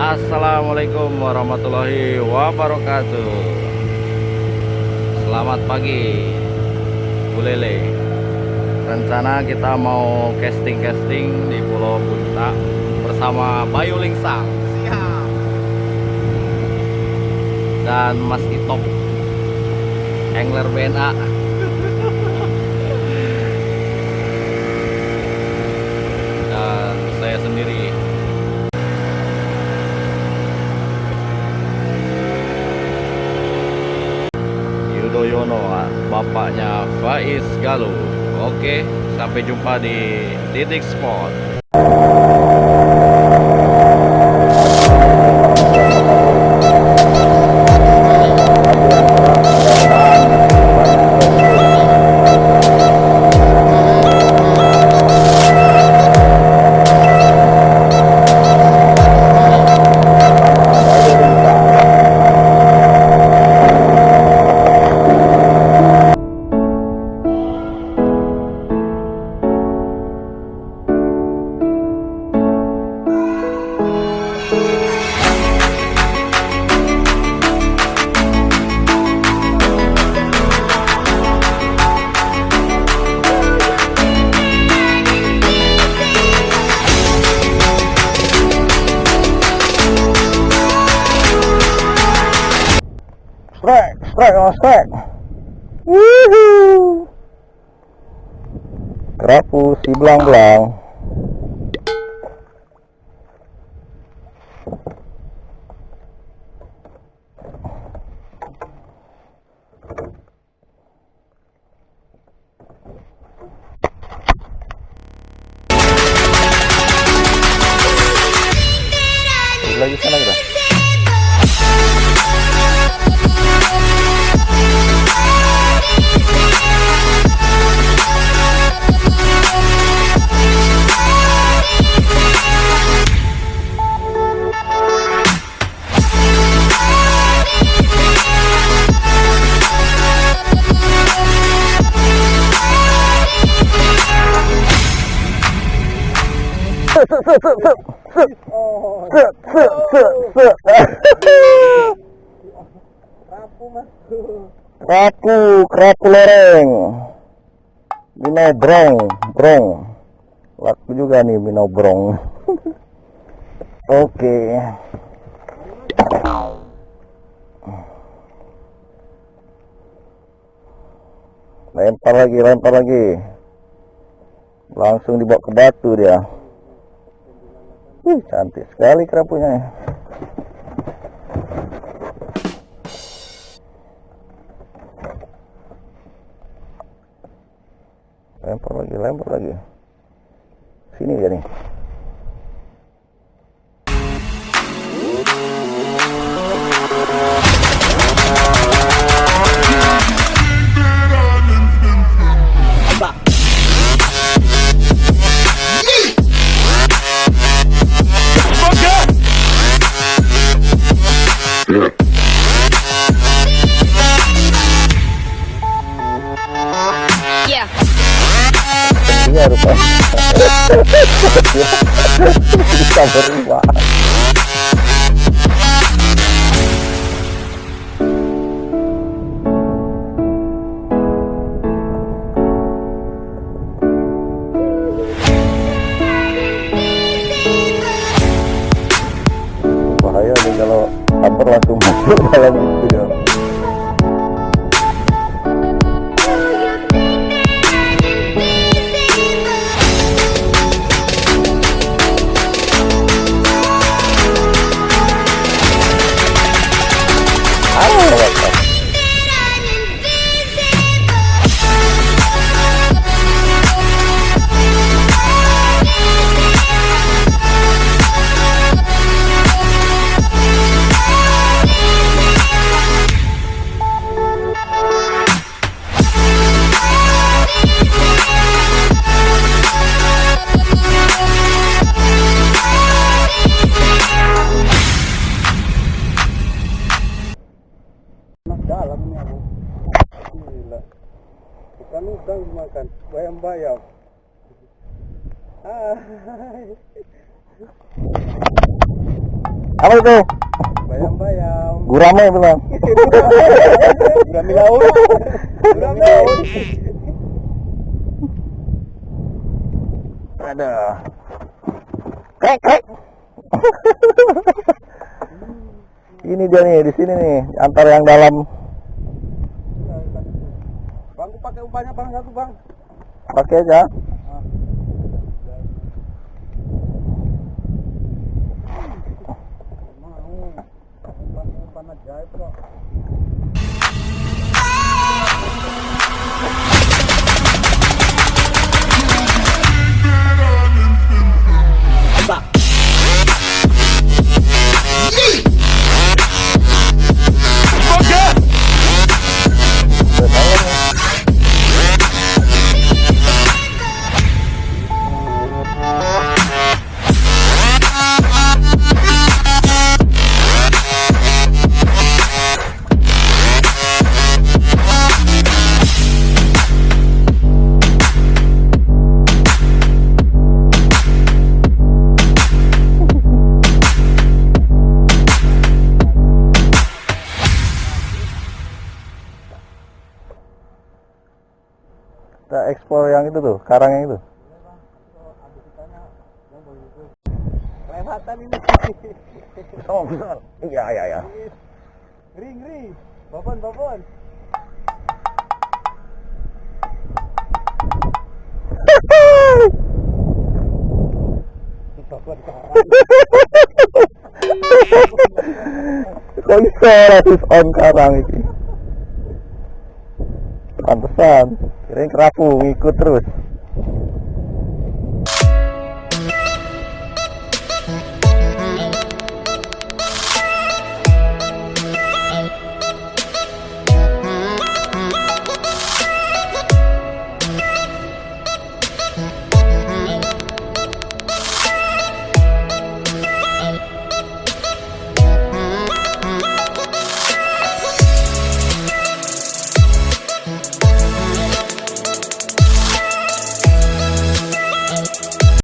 Assalamualaikum warahmatullahi wabarakatuh. Selamat pagi Bu Lele. Rencana kita mau casting di Pulau Bout bersama Bayu Lingsang. Siap. Dan Mas Itop, angler BNA. Dan saya sendiri. Yono, bapaknya Faiz Galuh. Oke, sampai jumpa di titik spot. Strike. Wuhuu. Krapu si belang-belang. Lagi sana kita. Krapu lereng. Minau brong. Laku juga nih minau brong. Oke. Lempar lagi. Langsung dibawa ke batu dia. Cantik sekali kerapunya. Lempar lagi. Sini dia nih. Iya rupa. Bisa berubah. Bahaya nih kalau campur langsung masuk dalam itu dia. Dalamnya bu, gila. Bukan udang dimakan, bayam. Apa itu? Bayam-bayam. Gurame bilang. Gurame laut. Gurame laut. Ada. Krek. Ini dia nih, di sini nih, antara yang dalam. Bang, aku pakai umpannya bang, satu bang. Pakai aja. Umpan ajaib kok. Kita ekspor yang itu tuh, karang yang itu. Kelewatan ini. Oh, betul. Iya. Ring. Babon. Kok bisa ratus on karang ini? Pantesan, kirain Krapu ngikut terus.